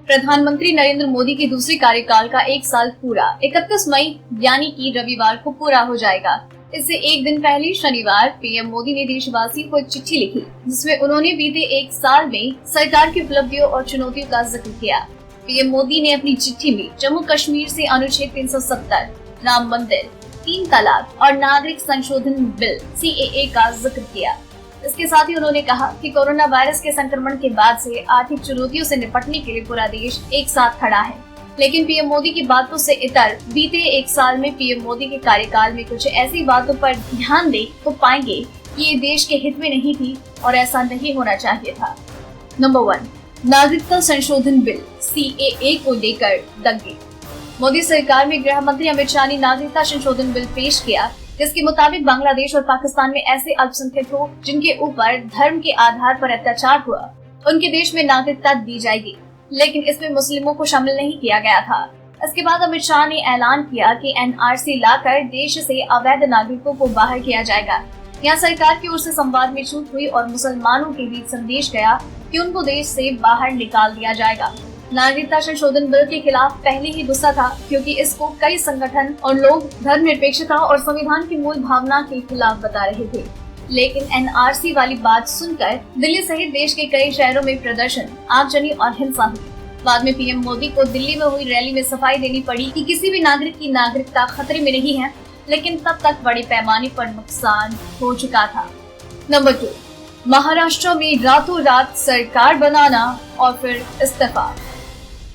प्रधानमंत्री नरेंद्र मोदी की दूसरी कार्यकाल का 1 साल पूरा 31 मई यानी कि रविवार को पूरा हो जाएगा। इससे एक दिन पहले शनिवार पीएम मोदी ने देशवासियों को एक चिट्ठी लिखी, जिसमें उन्होंने बीते 1 साल में सरकार की उपलब्धियों और चुनौतियों का जिक्र किया। पीएम मोदी ने अपनी चिट्ठी में जम्मू कश्मीर से अनुच्छेद 370, राम मंदिर, 3 तलाक और नागरिक संशोधन बिल CAA का जिक्र किया। इसके साथ ही उन्होंने कहा कि कोरोना वायरस के संक्रमण के बाद से आर्थिक चुनौतियों से निपटने के लिए पूरा देश एक साथ खड़ा है। लेकिन पीएम मोदी की बातों से इतर बीते 1 साल में पीएम मोदी के कार्यकाल में कुछ ऐसी बातों पर ध्यान दे तो पाएंगे कि ये देश के हित में नहीं थी और ऐसा नहीं होना चाहिए था। नंबर 1, नागरिकता संशोधन बिल CAA को लेकर दंगे। मोदी सरकार में गृह मंत्री अमित शाह ने नागरिकता संशोधन बिल पेश किया, जिसके मुताबिक बांग्लादेश और पाकिस्तान में ऐसे अल्पसंख्यकों जिनके ऊपर धर्म के आधार पर अत्याचार हुआ, उनके देश में नागरिकता दी जाएगी। लेकिन इसमें मुस्लिमों को शामिल नहीं किया गया था। इसके बाद अमित शाह ने ऐलान किया कि NRC लाकर देश से अवैध नागरिकों को बाहर किया जाएगा। यहाँ सरकार की ओर से संवाद में छूट हुई और मुसलमानों के बीच संदेश गया कि उनको देश से बाहर निकाल दिया जाएगा। नागरिकता संशोधन बिल के खिलाफ पहले ही गुस्सा था, क्योंकि इसको कई संगठन और लोग धर्मनिरपेक्षता और संविधान की मूल भावना के खिलाफ बता रहे थे। लेकिन NRC वाली बात सुनकर दिल्ली सहित देश के कई शहरों में प्रदर्शन, आगजनी और हिंसा हुई। बाद में पीएम मोदी को दिल्ली में हुई रैली में सफाई देनी पड़ी कि किसी भी नागरिक की नागरिकता खतरे में नहीं है, लेकिन तब तक बड़े पैमाने पर नुकसान हो चुका था। नंबर 2, महाराष्ट्र में रातों रात सरकार बनाना और फिर इस्तीफा।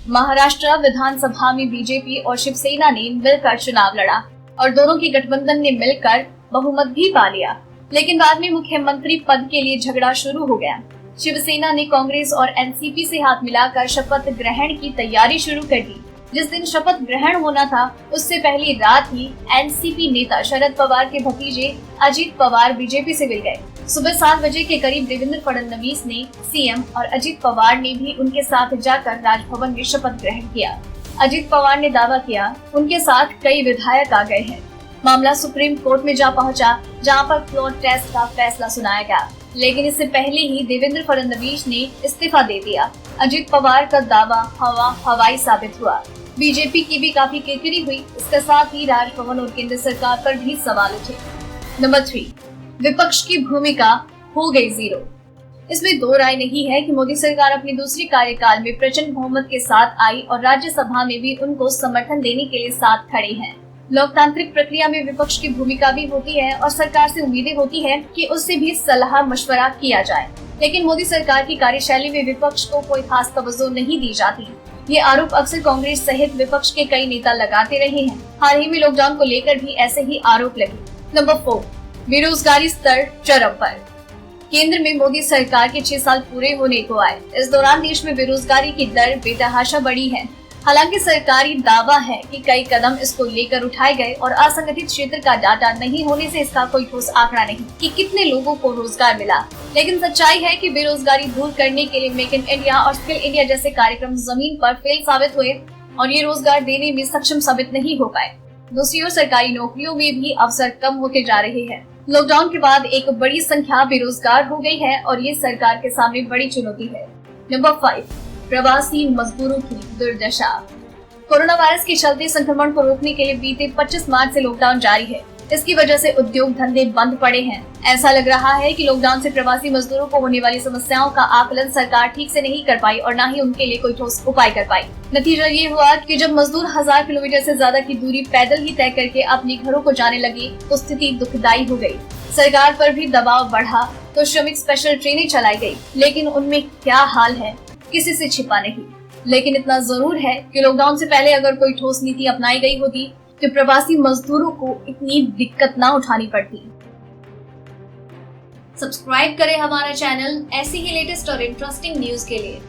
महाराष्ट्र विधानसभा में बीजेपी और शिवसेना ने मिलकर चुनाव लड़ा और दोनों के गठबंधन ने मिलकर बहुमत भी पा लिया। लेकिन बाद में मुख्यमंत्री पद के लिए झगड़ा शुरू हो गया। शिवसेना ने कांग्रेस और एनसीपी से हाथ मिलाकर शपथ ग्रहण की तैयारी शुरू कर दी। जिस दिन शपथ ग्रहण होना था, उससे पहली रात ही एनसीपी नेता शरद पवार के भतीजे अजित पवार बीजेपी से मिल गए। सुबह 7 बजे के करीब देवेंद्र फडणवीस ने, सीएम और अजित पवार ने भी उनके साथ जाकर राजभवन में शपथ ग्रहण किया। अजित पवार ने दावा किया उनके साथ कई विधायक आ गए हैं। मामला सुप्रीम कोर्ट में जा पहुंचा, जहां पर फ्लोर टेस्ट का फैसला सुनाया गया। लेकिन इससे पहले ही देवेंद्र फडणवीस ने इस्तीफा दे दिया। अजित पवार का दावा हवाई साबित हुआ। बीजेपी की भी काफी किरकिरी हुई। इसके साथ ही राजभवन और केंद्र सरकार पर भी सवाल उठे। नंबर 3, विपक्ष की भूमिका हो गई जीरो। इसमें दो राय नहीं है कि मोदी सरकार अपनी दूसरी कार्यकाल में प्रचंड बहुमत के साथ आई और राज्यसभा में भी उनको समर्थन देने के लिए साथ खड़ी है। लोकतांत्रिक प्रक्रिया में विपक्ष की भूमिका भी होती है और सरकार से उम्मीदें होती है कि उससे भी सलाह मशवरा किया जाए। लेकिन मोदी सरकार की कार्यशैली में विपक्ष को कोई खास तवज्जो नहीं दी जाती। ये आरोप अक्सर कांग्रेस सहित विपक्ष के कई नेता लगाते रहे हैं। हाल ही में लॉकडाउन को लेकर भी ऐसे ही आरोप लगे। नंबर 4, बेरोजगारी स्तर चरम पर। केंद्र में मोदी सरकार के 6 साल पूरे होने को आए। इस दौरान देश में बेरोजगारी की दर बेतहाशा बढ़ी है। हालांकि सरकारी दावा है कि कई कदम इसको लेकर उठाए गए और असंगठित क्षेत्र का डाटा नहीं होने से इसका कोई ठोस आंकड़ा नहीं कि कितने लोगों को रोजगार मिला। लेकिन सच्चाई है कि बेरोजगारी दूर करने के लिए मेक इन इंडिया और स्किल इंडिया जैसे कार्यक्रम जमीन पर फेल साबित हुए और ये रोजगार देने में सक्षम साबित नहीं हो पाए। दूसरी ओर सरकारी नौकरियों में भी अवसर कम होते जा रहे हैं। लॉकडाउन के बाद एक बड़ी संख्या बेरोजगार हो गई है और ये सरकार के सामने बड़ी चुनौती है। नंबर 5, प्रवासी मजदूरों की दुर्दशा। कोरोना वायरस के चलते संक्रमण को रोकने के लिए बीते 25 मार्च से लॉकडाउन जारी है। इसकी वजह से उद्योग धंधे बंद पड़े हैं। ऐसा लग रहा है कि लॉकडाउन से प्रवासी मजदूरों को होने वाली समस्याओं का आकलन सरकार ठीक से नहीं कर पाई और न ही उनके लिए कोई ठोस उपाय कर पाई। नतीजा ये हुआ कि जब मजदूर 1000 किलोमीटर से ज्यादा की दूरी पैदल ही तय करके अपने घरों को जाने लगे तो स्थिति दुखदायी हो गई। सरकार पर भी दबाव बढ़ा तो श्रमिक स्पेशल ट्रेनें चलाई गयी, लेकिन उनमें क्या हाल है किसी से छिपा नहीं। लेकिन इतना जरूर है कि लॉकडाउन से पहले अगर कोई ठोस नीति अपनाई गई होती तो प्रवासी मजदूरों को इतनी दिक्कत ना उठानी पड़ती। सब्सक्राइब करें हमारा चैनल ऐसी ही लेटेस्ट और इंटरेस्टिंग न्यूज के लिए।